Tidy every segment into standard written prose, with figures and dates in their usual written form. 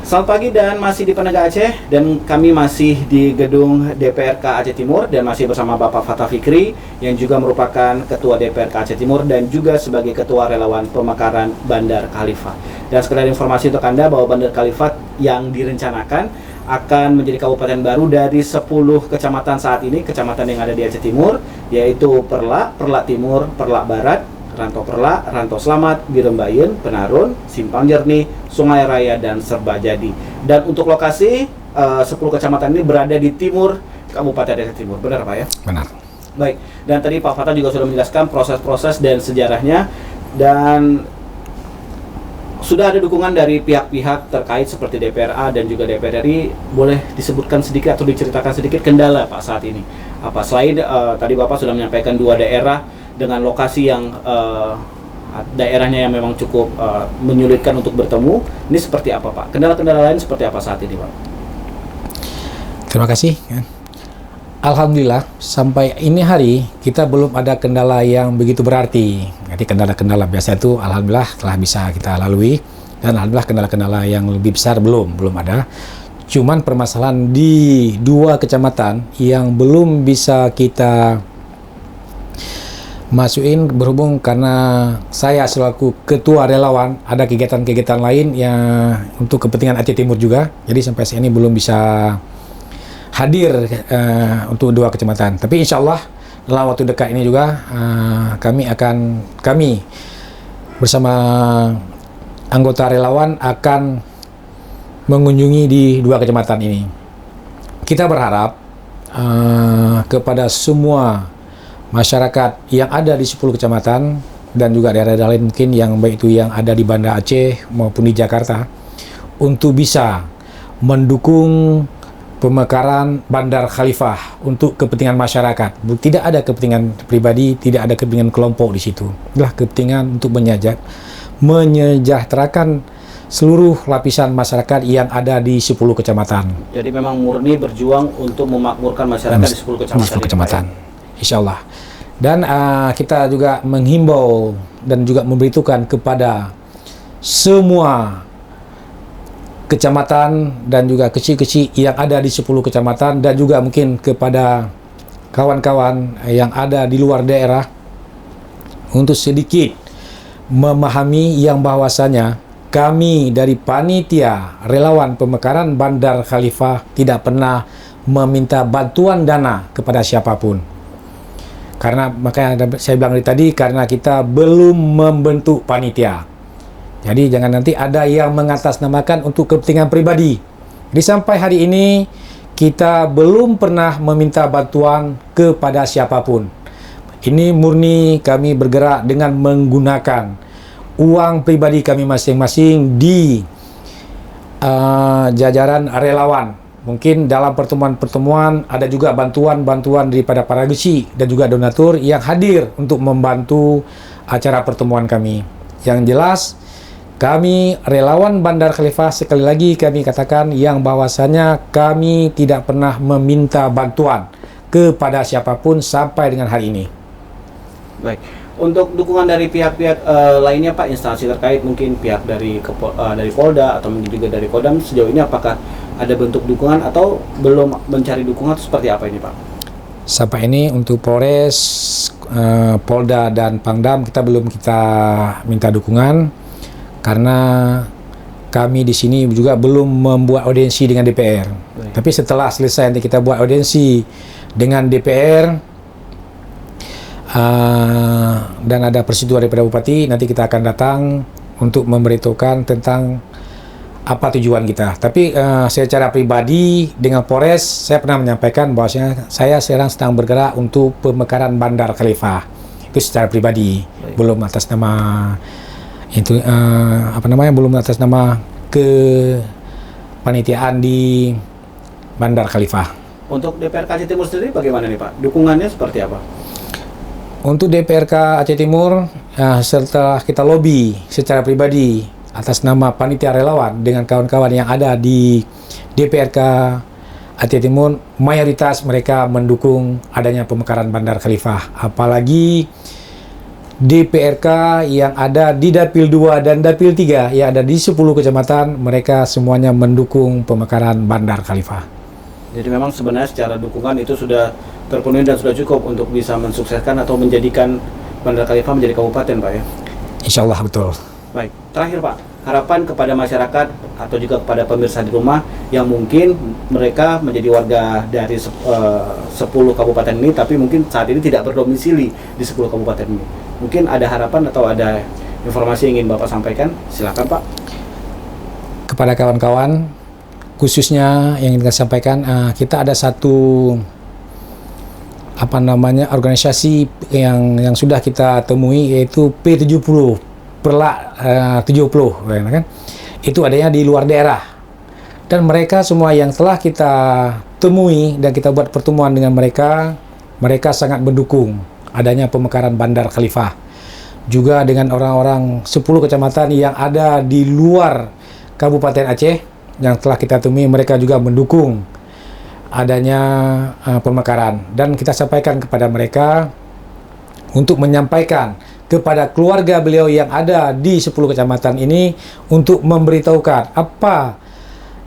Selamat pagi dan masih di Penegak Aceh, dan kami masih di gedung DPRK Aceh Timur dan masih bersama Bapak Fattah Fikri yang juga merupakan Ketua DPRK Aceh Timur dan juga sebagai Ketua Relawan Pemekaran Bandar Khalifah. Dan sekedar informasi untuk Anda bahwa Bandar Khalifah yang direncanakan akan menjadi kabupaten baru dari 10 kecamatan saat ini, kecamatan yang ada di Aceh Timur, yaitu Perlak, Perlak Timur, Perlak Barat, Rantau Perlak, Rantau Selamat, Birembayan, Penarun, Simpang Jernih, Sungai Raya, dan Serbajadi. Dan untuk lokasi 10 kecamatan ini berada di timur Kabupaten Aceh Timur. Benar Pak ya? Benar. Baik, dan tadi Pak Fattah juga sudah menjelaskan proses-proses dan sejarahnya, dan sudah ada dukungan dari pihak-pihak terkait seperti DPRA dan juga DPR RI. Boleh disebutkan sedikit atau diceritakan sedikit kendala Pak saat ini? Apa selain tadi Bapak sudah menyampaikan 2 daerah dengan lokasi yang daerahnya yang memang cukup menyulitkan untuk bertemu, ini seperti apa Pak? Kendala-kendala lain seperti apa saat ini Pak? Terima kasih. Alhamdulillah sampai ini hari kita belum ada kendala yang begitu berarti. Jadi kendala-kendala biasa itu alhamdulillah telah bisa kita lalui, dan alhamdulillah kendala-kendala yang lebih besar belum ada. Cuman permasalahan di 2 kecamatan yang belum bisa kita masukin berhubung karena saya selaku ketua relawan ada kegiatan-kegiatan lain yang untuk kepentingan Aceh Timur juga, jadi sampai saat ini belum bisa hadir untuk 2 kecamatan. Tapi insya Allah dalam waktu dekat ini juga kami bersama anggota relawan akan mengunjungi di 2 kecamatan ini. Kita berharap kepada semua masyarakat yang ada di 10 kecamatan dan juga daerah-daerah lain mungkin yang baik itu yang ada di Banda Aceh maupun di Jakarta untuk bisa mendukung pemekaran Bandar Khalifah untuk kepentingan masyarakat. Tidak ada kepentingan pribadi, tidak ada kepentingan kelompok di situ. Adalah kepentingan untuk menyejahterakan seluruh lapisan masyarakat yang ada di 10 kecamatan. Jadi memang murni berjuang untuk memakmurkan masyarakat di 10 kecamatan. Di 10 kecamatan. Insya Allah. Dan kita juga menghimbau dan juga memberitahukan kepada semua kecamatan dan juga kecil-kecil yang ada di 10 kecamatan dan juga mungkin kepada kawan-kawan yang ada di luar daerah untuk sedikit memahami yang bahwasanya kami dari panitia relawan pemekaran Bandar Khalifah tidak pernah meminta bantuan dana kepada siapapun. Karena makanya saya bilang tadi karena kita belum membentuk panitia. Jadi jangan nanti ada yang mengatasnamakan untuk kepentingan pribadi. Jadi sampai hari ini kita belum pernah meminta bantuan kepada siapapun. Ini murni kami bergerak dengan menggunakan uang pribadi kami masing-masing di jajaran relawan. Mungkin dalam pertemuan-pertemuan ada juga bantuan-bantuan daripada para gesi dan juga donatur yang hadir untuk membantu acara pertemuan kami. Yang jelas, kami relawan Bandar Khalifah sekali lagi kami katakan yang bahwasanya kami tidak pernah meminta bantuan kepada siapapun sampai dengan hari ini. Baik. Untuk dukungan dari pihak-pihak lainnya Pak, instansi terkait mungkin pihak dari Polda atau mungkin juga dari Kodam, sejauh ini apakah ada bentuk dukungan atau belum mencari dukungan atau seperti apa ini Pak? Sampai ini untuk Polres, Polda dan Pangdam kita belum minta dukungan karena kami di sini juga belum membuat audiensi dengan DPR. Baik. Tapi setelah selesai nanti kita buat audiensi dengan DPR dan ada persetujuan daripada Bupati, nanti kita akan datang untuk memberitahukan tentang apa tujuan kita. Tapi secara pribadi dengan Polres saya pernah menyampaikan bahwasanya saya sekarang sedang bergerak untuk pemekaran Bandar Khalifah. Itu secara pribadi. Baik. Belum atas nama itu belum atas nama kepanitiaan di Bandar Khalifah. Untuk DPRK Aceh Timur sendiri bagaimana nih Pak? Dukungannya seperti apa? Untuk DPRK Aceh Timur setelah kita lobby secara pribadi atas nama panitia relawan dengan kawan-kawan yang ada di DPRK Aceh Timur, mayoritas mereka mendukung adanya pemekaran Bandar Khalifah. Apalagi DPRK yang ada di Dapil 2 dan Dapil 3 yang ada di 10 kecamatan, mereka semuanya mendukung pemekaran Bandar Khalifah. Jadi memang sebenarnya secara dukungan itu sudah terpenuhi dan sudah cukup untuk bisa mensukseskan atau menjadikan Bandar Khalifah menjadi kabupaten, Pak ya? Insya Allah betul. Baik, terakhir Pak, harapan kepada masyarakat atau juga kepada pemirsa di rumah yang mungkin mereka menjadi warga dari 10 kabupaten ini, tapi mungkin saat ini tidak berdomisili di 10 kabupaten ini. Mungkin ada harapan atau ada informasi yang ingin Bapak sampaikan? Silakan Pak. Kepada kawan-kawan, khususnya yang ingin saya sampaikan, kita ada satu organisasi yang sudah kita temui, yaitu P70 Perlak 70 kan? Itu adanya di luar daerah, dan mereka semua yang telah kita temui dan kita buat pertemuan dengan mereka sangat mendukung adanya pemekaran Bandar Khalifah. Juga dengan orang-orang 10 kecamatan yang ada di luar Kabupaten Aceh yang telah kita temui, mereka juga mendukung adanya pemekaran, dan kita sampaikan kepada mereka untuk menyampaikan kepada keluarga beliau yang ada di 10 kecamatan ini untuk memberitahukan apa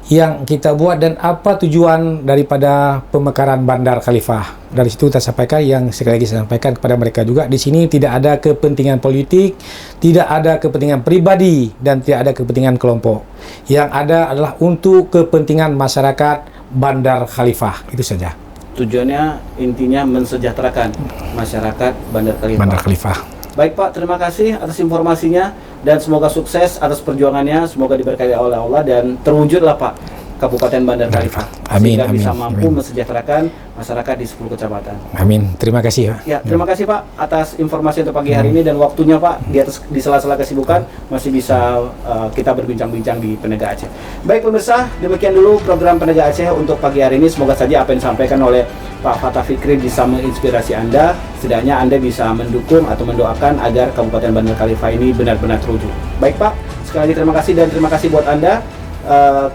yang kita buat dan apa tujuan daripada pemekaran Bandar Khalifah. Dari situ kita sampaikan, yang sekali lagi saya sampaikan kepada mereka juga, di sini tidak ada kepentingan politik, tidak ada kepentingan pribadi, dan tidak ada kepentingan kelompok. Yang ada adalah untuk kepentingan masyarakat Bandar Khalifah. Itu saja. Tujuannya intinya mensejahterakan masyarakat Bandar Khalifah. Bandar Khalifah. Baik Pak, terima kasih atas informasinya dan semoga sukses atas perjuangannya, semoga diberkahi oleh Allah dan terwujudlah Pak Kabupaten Bandar Khalifah. Amin, sehingga amin, bisa mampu amin. mensejahterakan masyarakat di 10 kecamatan. Amin. Terima kasih. Ya, terima kasih Pak atas informasi untuk pagi hari ini dan waktunya Pak di sela-sela kesibukan masih bisa kita berbincang-bincang di Penegak Aceh. Baik pemirsa, demikian dulu program Penegak Aceh untuk pagi hari ini. Semoga saja apa yang disampaikan oleh Pak Fathah Fikri bisa menginspirasi Anda, setidaknya Anda bisa mendukung atau mendoakan agar Kabupaten Bandar Khalifah ini benar-benar terwujud. Baik Pak, sekali lagi terima kasih dan terima kasih buat Anda.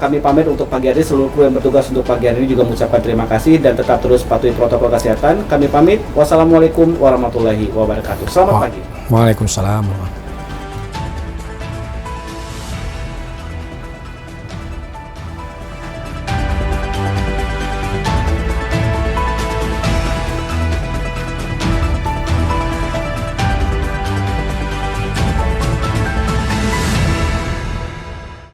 Kami pamit untuk pagi hari, seluruh kru yang bertugas untuk pagi hari ini juga mengucapkan terima kasih dan tetap terus patuhi protokol kesehatan. Kami pamit. Wassalamualaikum warahmatullahi wabarakatuh. Selamat pagi. Waalaikumsalam.